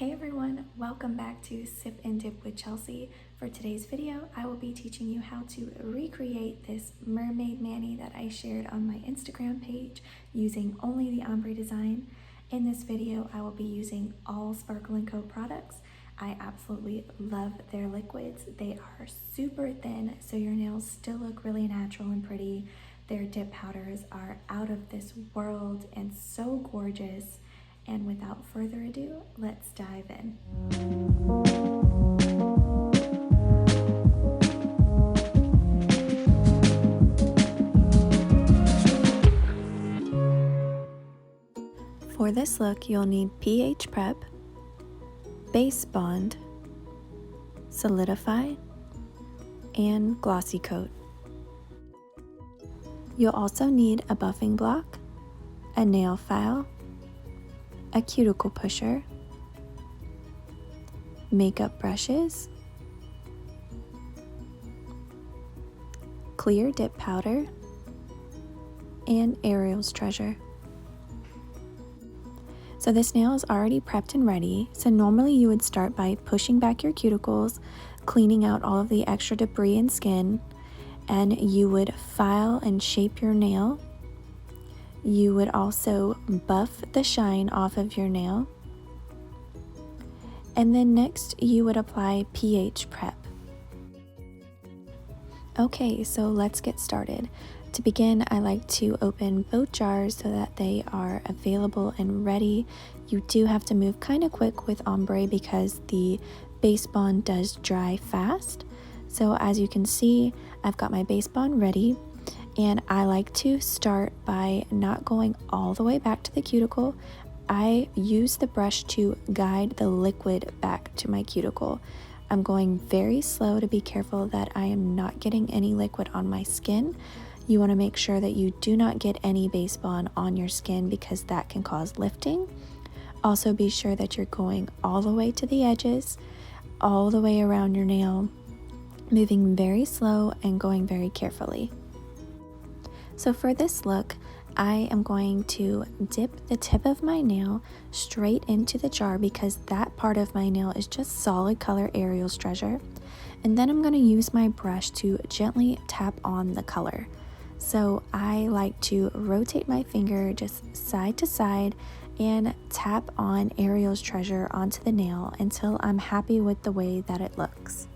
Hey everyone, welcome back to Sip and Dip with Chelsea. For today's video, I will be teaching you how to recreate this mermaid mani that I shared on my Instagram page using only the Ombre design. In this video, I will be using all Sparkel & Co products. I absolutely love their liquids. They are super thin, so your nails still look really natural and pretty. Their dip powders are out of this world and so gorgeous. And without further ado, let's dive in. For this look, you'll need pH prep, base bond, solidify, and glossy coat. You'll also need a buffing block, a nail file, a cuticle pusher, makeup brushes, clear dip powder, and Ariel's treasure. So this nail is already prepped and ready. So normally you would start by pushing back your cuticles, cleaning out all of the extra debris and skin, and you would file and shape your nail. You would also buff the shine off of your nail. And then next you would apply pH prep. Okay, so let's get started. To begin, I like to open both jars so that they are available and ready. You do have to move kind of quick with Ombre because the base bond does dry fast. So as you can see, I've got my base bond ready. And I like to start by not going all the way back to the cuticle. I use the brush to guide the liquid back to my cuticle. I'm going very slow to be careful that I am not getting any liquid on my skin. You want to make sure that you do not get any base bond on your skin because that can cause lifting. Also be sure that you're going all the way to the edges, all the way around your nail, moving very slow and going very carefully. So for this look, I am going to dip the tip of my nail straight into the jar because that part of my nail is just solid color Ariel's treasure. And then I'm going to use my brush to gently tap on the color. So I like to rotate my finger just side to side and tap on Ariel's treasure onto the nail until I'm happy with the way that it looks.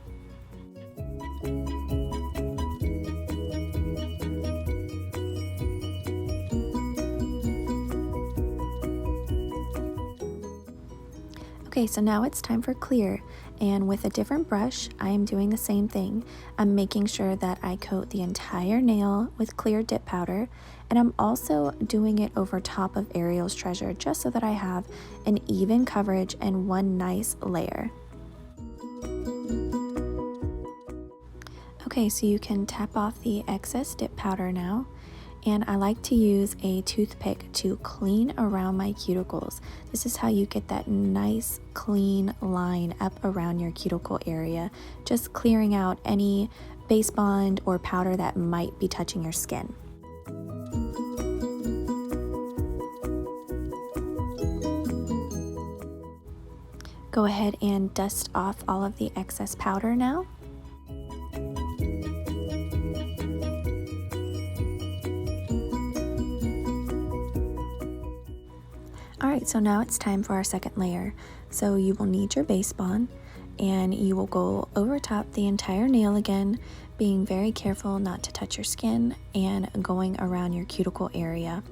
Okay, so now it's time for clear, and with a different brush, I am doing the same thing. I'm making sure that I coat the entire nail with clear dip powder, and I'm also doing it over top of Ariel's treasure just so that I have an even coverage and one nice layer. Okay, so you can tap off the excess dip powder now. And I like to use a toothpick to clean around my cuticles. This is how you get that nice clean line up around your cuticle area, just clearing out any base bond or powder that might be touching your skin. Go ahead and dust off all of the excess powder now. Alright, so now it's time for our second layer. So you will need your base bond and you will go over top the entire nail again, being very careful not to touch your skin and going around your cuticle area.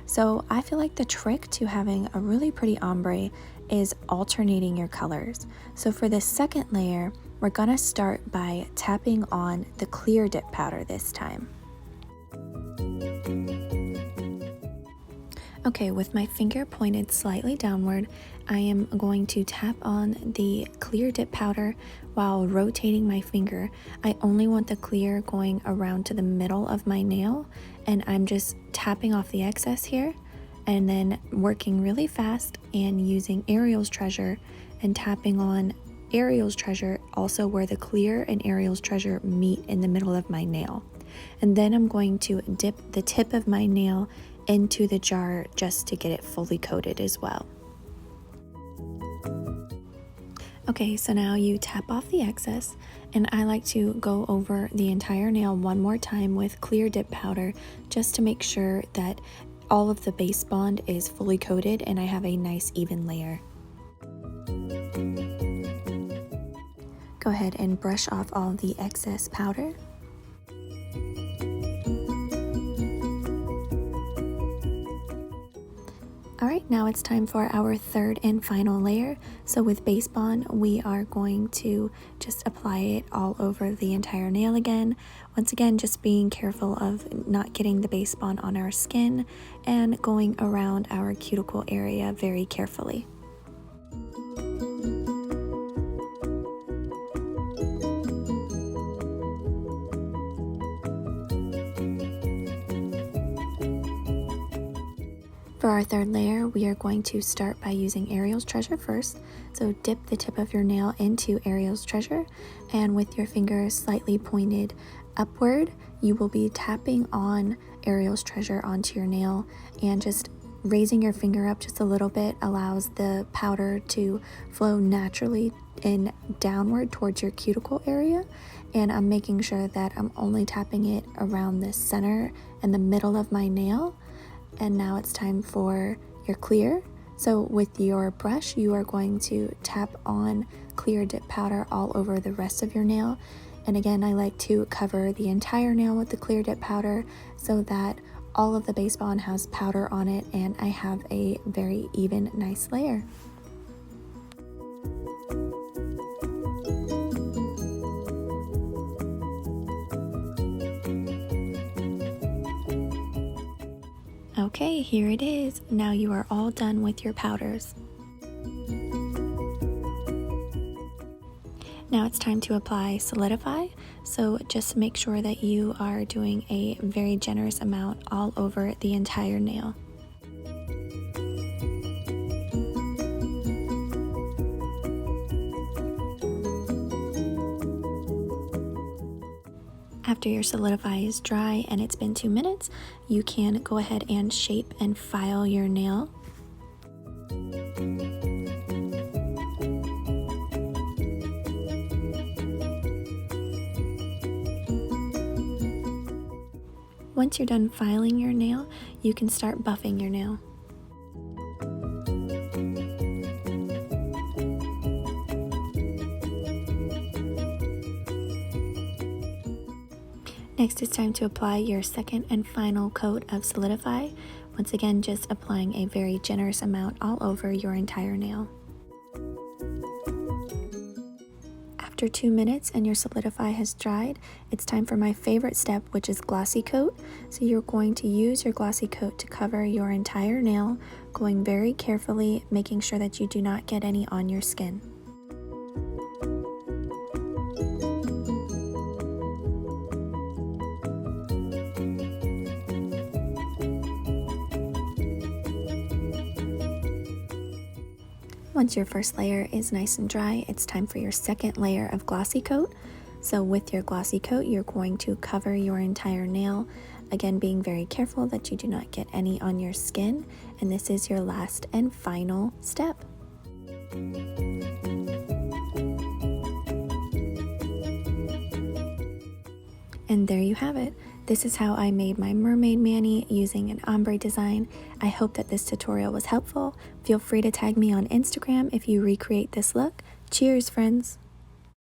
So I feel like the trick to having a really pretty ombre is alternating your colors. So for this second layer, we're gonna start by tapping on the clear dip powder this time. Okay, with my finger pointed slightly downward, I am going to tap on the clear dip powder while rotating my finger. I only want the clear going around to the middle of my nail, and I'm just tapping off the excess here and then working really fast and using Ariel's treasure and tapping on Ariel's treasure also where the clear and Ariel's treasure meet in the middle of my nail. And then I'm going to dip the tip of my nail into the jar just to get it fully coated as well. Okay, so now you tap off the excess, and I like to go over the entire nail one more time with clear dip powder just to make sure that all of the base bond is fully coated and I have a nice even layer. Go ahead and brush off all the excess powder. Alright, now it's time for our third and final layer. So with base bond, we are going to just apply it all over the entire nail again. Once again, just being careful of not getting the base bond on our skin and going around our cuticle area very carefully. For our third layer, we are going to start by using Ariel's Treasure first. So dip the tip of your nail into Ariel's Treasure, and with your finger slightly pointed upward, you will be tapping on Ariel's Treasure onto your nail, and just raising your finger up just a little bit allows the powder to flow naturally in downward towards your cuticle area. And I'm making sure that I'm only tapping it around the center and the middle of my nail. And now it's time for your clear. So with your brush, you are going to tap on clear dip powder all over the rest of your nail. And again, I like to cover the entire nail with the clear dip powder so that all of the base bond has powder on it and I have a very even, nice layer. Okay, here it is. Now you are all done with your powders. Now it's time to apply solidify. So just make sure that you are doing a very generous amount all over the entire nail. After your solidify is dry and it's been 2 minutes, you can go ahead and shape and file your nail. Once you're done filing your nail, you can start buffing your nail. Next, it's time to apply your second and final coat of solidify. Once again, just applying a very generous amount all over your entire nail. After 2 minutes and your solidify has dried, it's time for my favorite step, which is glossy coat. So you're going to use your glossy coat to cover your entire nail, going very carefully, making sure that you do not get any on your skin. Once your first layer is nice and dry, it's time for your second layer of glossy coat. So with your glossy coat, you're going to cover your entire nail, again being very careful that you do not get any on your skin, and this is your last and final step. And there you have it. This is how I made my mermaid mani using an ombre design. I hope that this tutorial was helpful. Feel free to tag me on Instagram if you recreate this look. Cheers, friends!